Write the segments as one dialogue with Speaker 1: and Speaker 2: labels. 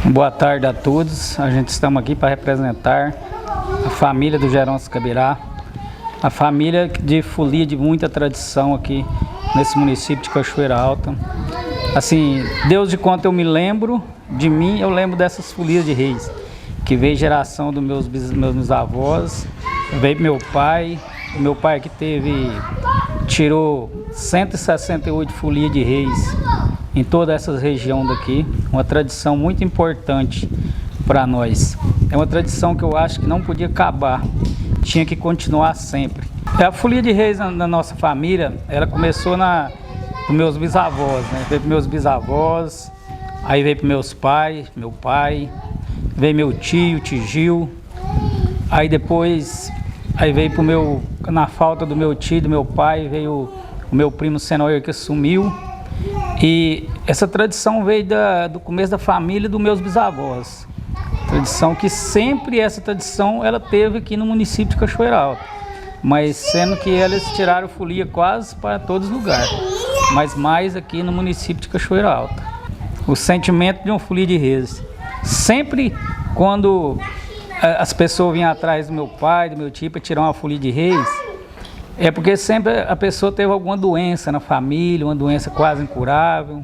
Speaker 1: Boa tarde a todos. A gente estamos aqui para representar a família do Geroncio Cabirá, a família de folia de muita tradição aqui nesse município de Cachoeira Alta. Assim, Deus de quanto eu me lembro de mim, eu lembro dessas folias de reis, que veio geração dos meus avós, veio meu pai aqui tirou 168 folias de reis em toda essa região daqui, uma tradição muito importante para nós. É uma tradição que eu acho que não podia acabar, tinha que continuar sempre. A folia de reis na nossa família, ela começou com meus bisavós, né? Veio para meus bisavós, aí veio para meus pais, meu pai, veio meu tio Gil, aí depois veio na falta do meu tio, do meu pai, veio o meu primo Senoir, que sumiu. E essa tradição veio do começo da família dos meus bisavós. Tradição que sempre essa tradição ela teve aqui no município de Cachoeira Alta. Mas sendo que eles tiraram folia quase para todos os lugares. Mas mais aqui no município de Cachoeira Alta. O sentimento de uma folia de reis. Sempre quando as pessoas vinham atrás do meu pai, do meu tio para tirar uma folia de reis, é porque sempre a pessoa teve alguma doença na família, uma doença quase incurável.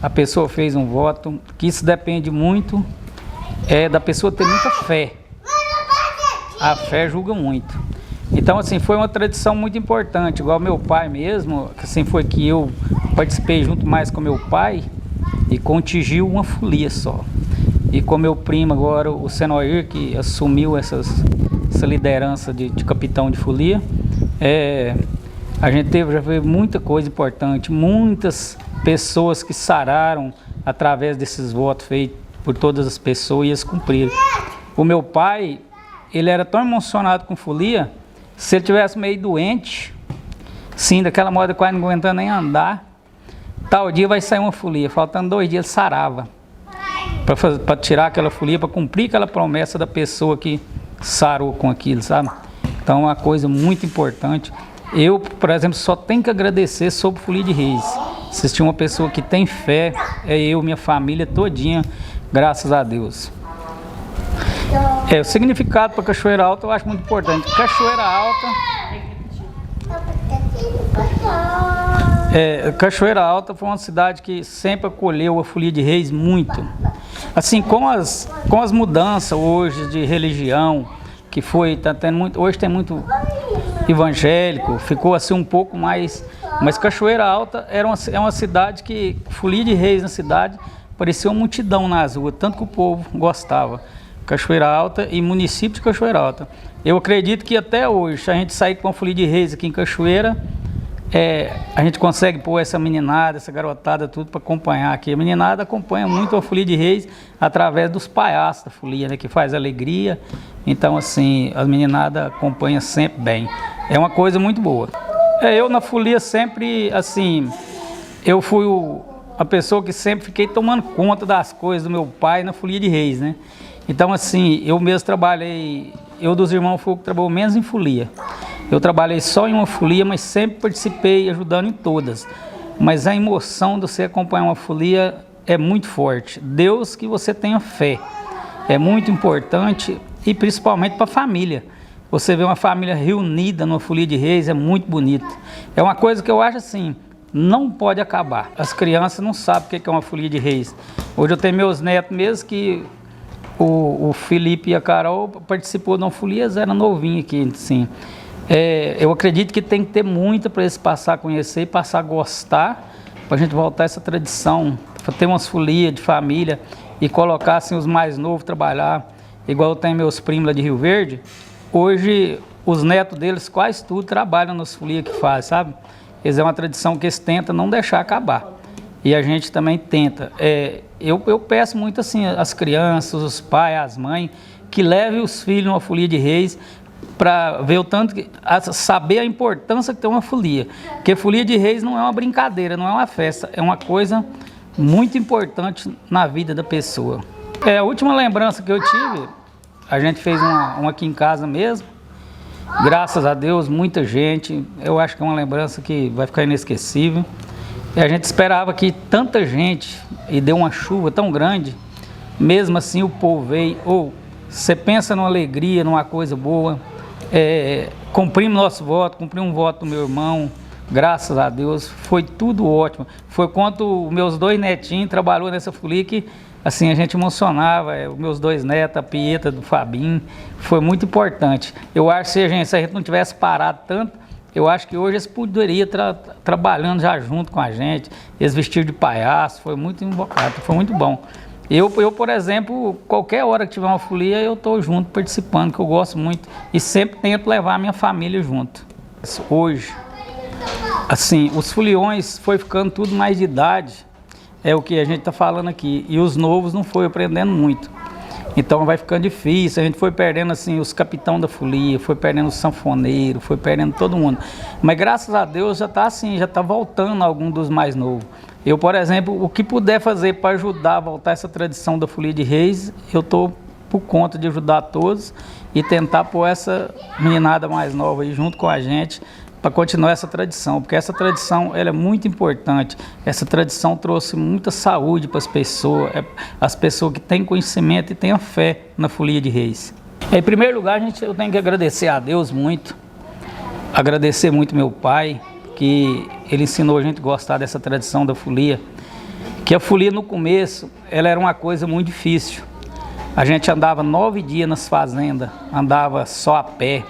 Speaker 1: A pessoa fez um voto, que isso depende muito da pessoa ter muita fé. A fé julga muito. Então, assim, foi uma tradição muito importante, igual meu pai mesmo, assim, foi que eu participei junto mais com meu pai e com o Tigil uma folia só. E com meu primo agora, o Senoir, que assumiu essa liderança de capitão de folia, a gente já teve muita coisa importante, muitas pessoas que sararam através desses votos feitos por todas as pessoas e eles cumpriram. O meu pai, ele era tão emocionado com folia, se ele tivesse meio doente, sim, daquela moda quase não aguentando nem andar, tal dia vai sair uma folia, faltando 2 dias ele sarava, para tirar aquela folia, para cumprir aquela promessa da pessoa que sarou com aquilo, sabe? Então é uma coisa muito importante. Eu, por exemplo, só tenho que agradecer sobre folia de reis. Se existir uma pessoa que tem fé, é eu, minha família todinha, graças a Deus. O significado para Cachoeira Alta eu acho muito importante. Cachoeira Alta foi uma cidade que sempre acolheu a folia de reis muito. Assim, com as mudanças hoje de religião, que hoje tem muito evangélico, ficou assim um pouco mais, mas Cachoeira Alta é uma cidade que, folia de reis na cidade, parecia uma multidão nas ruas, tanto que o povo gostava. Cachoeira Alta e município de Cachoeira Alta. Eu acredito que até hoje, se a gente sair com a folia de reis aqui em Cachoeira, a gente consegue pôr essa meninada, essa garotada, tudo para acompanhar aqui. A meninada acompanha muito a folia de reis através dos palhaços da folia, né, que faz alegria. Então, assim, a meninada acompanha sempre bem. É uma coisa muito boa. Eu na folia sempre, assim, eu fui a pessoa que sempre fiquei tomando conta das coisas do meu pai na folia de reis, né? Então, assim, eu mesmo trabalhei, eu dos irmãos Fogo trabalhou menos em folia. Eu trabalhei só em uma folia, mas sempre participei ajudando em todas. Mas a emoção de você acompanhar uma folia é muito forte. Deus que você tenha fé. É muito importante e principalmente para a família. Você vê uma família reunida numa folia de reis, é muito bonito. É uma coisa que eu acho assim, não pode acabar. As crianças não sabem o que é uma folia de reis. Hoje eu tenho meus netos mesmo que o Felipe e a Carol participou de uma folia, eles eram novinhos aqui, assim. Eu acredito que tem que ter muito para eles passar a conhecer e passar a gostar, para a gente voltar a essa tradição, para ter umas folias de família e colocar assim, os mais novos trabalhar, igual eu tenho meus primos lá de Rio Verde. Hoje os netos deles quase tudo trabalham nas folias que fazem, sabe? Eles é uma tradição que eles tentam não deixar acabar. E a gente também tenta. Eu peço muito assim, as crianças, os pais, as mães, que levem os filhos numa folia de reis, para ver o tanto, saber a importância que tem uma folia. Porque folia de reis não é uma brincadeira, não é uma festa, é uma coisa muito importante na vida da pessoa. A última lembrança que eu tive, a gente fez uma aqui em casa mesmo, graças a Deus, muita gente, eu acho que é uma lembrança que vai ficar inesquecível. E a gente esperava que tanta gente, e deu uma chuva tão grande, mesmo assim o povo veio, ou você pensa numa alegria, numa coisa boa, cumprimos nosso voto, cumprimos um voto do meu irmão, graças a Deus, foi tudo ótimo. Foi quando meus 2 netinhos trabalhou nessa folia que, assim, a gente emocionava, os meus 2 netos, a Pieta do Fabinho, foi muito importante. Eu acho que se a gente não tivesse parado tanto, eu acho que hoje eles poderiam estar trabalhando já junto com a gente, eles vestidos de palhaço, foi muito invocado, foi muito bom. Eu, por exemplo, qualquer hora que tiver uma folia, eu estou junto, participando, que eu gosto muito, e sempre tento levar a minha família junto. Hoje, assim, os foliões foi ficando tudo mais de idade, é o que a gente está falando aqui, e os novos não foi aprendendo muito. Então vai ficando difícil, a gente foi perdendo assim os capitão da folia, foi perdendo o sanfoneiro, foi perdendo todo mundo. Mas graças a Deus já está assim, já está voltando algum dos mais novos. Eu, por exemplo, o que puder fazer para ajudar a voltar essa tradição da folia de reis, eu estou por conta de ajudar todos e tentar pôr essa meninada mais nova aí junto com a gente para continuar essa tradição, porque essa tradição ela é muito importante. Essa tradição trouxe muita saúde para as pessoas que têm conhecimento e têm a fé na folia de reis. Em primeiro lugar, eu tenho que agradecer a Deus muito, agradecer muito meu pai, que ele ensinou a gente a gostar dessa tradição da folia, que a folia no começo, ela era uma coisa muito difícil. A gente andava 9 dias nas fazendas, andava só a pé.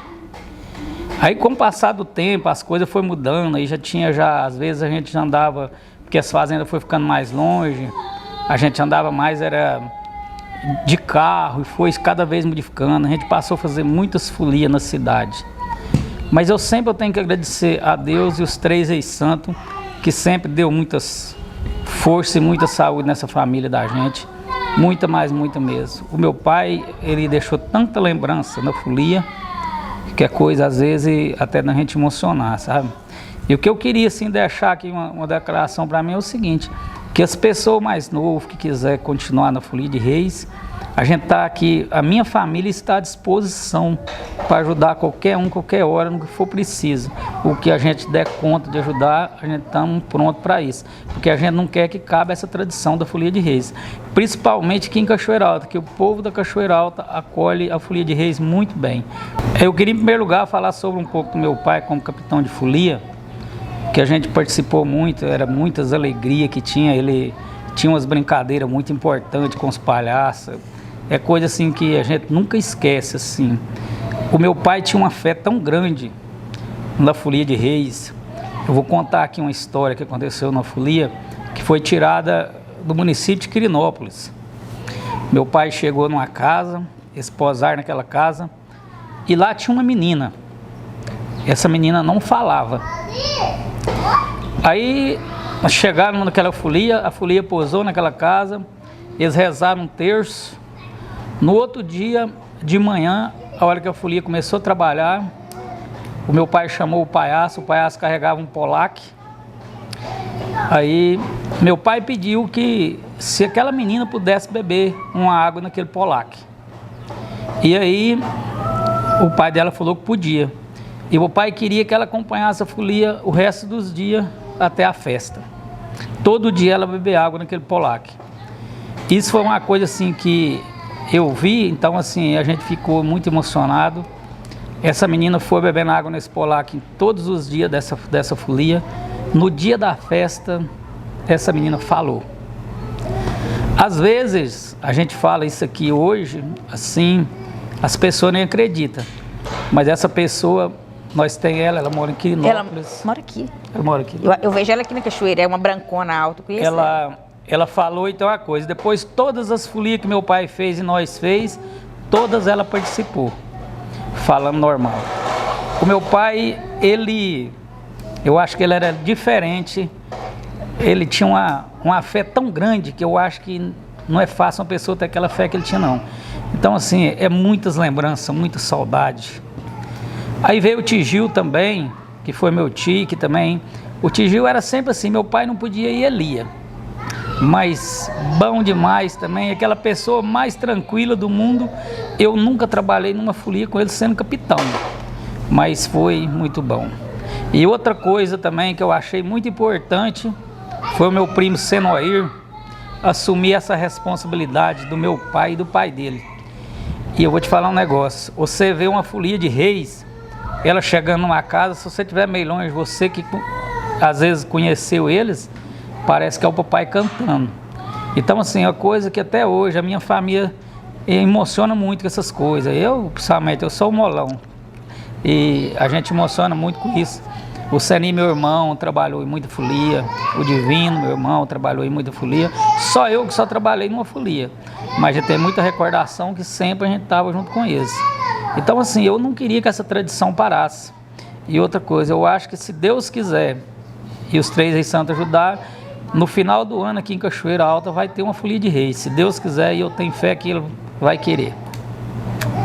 Speaker 1: Aí com o passar do tempo, as coisas foram mudando, aí às vezes a gente já andava, porque as fazendas foram ficando mais longe, a gente andava mais, era de carro, e foi cada vez modificando, a gente passou a fazer muitas folias na cidade. Mas eu tenho que agradecer a Deus e os 3 reis santos, que sempre deu muitas forças e muita saúde nessa família da gente, muita mesmo. O meu pai, ele deixou tanta lembrança na folia, que é coisa, às vezes, até da gente emocionar, sabe? E o que eu queria, assim, deixar aqui uma declaração para mim é o seguinte, que as pessoas mais novas que quiserem continuar na folia de reis, a gente está aqui, a minha família está à disposição para ajudar qualquer um, qualquer hora, no que for preciso. O que a gente der conta de ajudar, a gente está pronto para isso. Porque a gente não quer que cabe essa tradição da folia de reis. Principalmente aqui em Cachoeira Alta, que o povo da Cachoeira Alta acolhe a folia de reis muito bem. Eu queria, em primeiro lugar, falar sobre um pouco do meu pai como capitão de folia, que a gente participou muito, era muitas alegrias que tinha, ele tinha umas brincadeiras muito importantes com os palhaços. É coisa assim que a gente nunca esquece, assim. O meu pai tinha uma fé tão grande na folia de reis. Eu vou contar aqui uma história que aconteceu na folia, que foi tirada do município de Quirinópolis. Meu pai chegou numa casa, eles posaram naquela casa, e lá tinha uma menina. Essa menina não falava. Aí nós chegaram naquela folia, a folia posou naquela casa, eles rezaram um terço. No outro dia de manhã, a hora que a folia começou a trabalhar, o meu pai chamou o palhaço carregava um polaque. Aí meu pai pediu que se aquela menina pudesse beber uma água naquele polaque. E aí o pai dela falou que podia. E o pai queria que ela acompanhasse a folia o resto dos dias até a festa. Todo dia ela beber água naquele polaque. Isso foi uma coisa assim que eu vi, então assim, a gente ficou muito emocionado. Essa menina foi bebendo água nesse polaque todos os dias dessa folia. No dia da festa, essa menina falou. Às vezes, a gente fala isso aqui hoje, assim, as pessoas nem acreditam. Mas essa pessoa, nós tem ela mora em Quirinópolis.
Speaker 2: Ela mora aqui.
Speaker 1: Ela mora aqui.
Speaker 2: Eu vejo ela aqui na Cachoeira, é uma brancona alta, conheço
Speaker 1: ela falou então uma coisa, depois todas as folias que meu pai fez e nós fez, todas ela participou, falando normal. O meu pai, eu acho que ele era diferente, ele tinha uma fé tão grande que eu acho que não é fácil uma pessoa ter aquela fé que ele tinha não. Então assim, é muitas lembranças, muita saudade. Aí veio o Tigil também, que foi meu tio, que também, o Tigil era sempre assim, meu pai não podia ir, ele ia. Mas bom demais também, aquela pessoa mais tranquila do mundo. Eu nunca trabalhei numa folia com ele sendo capitão, mas foi muito bom. E outra coisa também que eu achei muito importante foi o meu primo Senoir, assumir essa responsabilidade do meu pai e do pai dele. E eu vou te falar um negócio, você vê uma folia de reis, ela chegando numa casa, se você estiver meio longe, você que às vezes conheceu eles, parece que é o papai cantando. Então assim, é uma coisa que até hoje a minha família emociona muito com essas coisas. Eu, principalmente, eu sou o molão e a gente emociona muito com isso. O Seni, meu irmão, trabalhou em muita folia. O Divino, meu irmão, trabalhou em muita folia. Só eu que só trabalhei numa folia. Mas já tem muita recordação que sempre a gente estava junto com eles. Então assim, eu não queria que essa tradição parasse. E outra coisa, eu acho que se Deus quiser e os Três Reis Santos ajudar, no final do ano aqui em Cachoeira Alta vai ter uma folia de reis. Se Deus quiser, e eu tenho fé que Ele vai querer.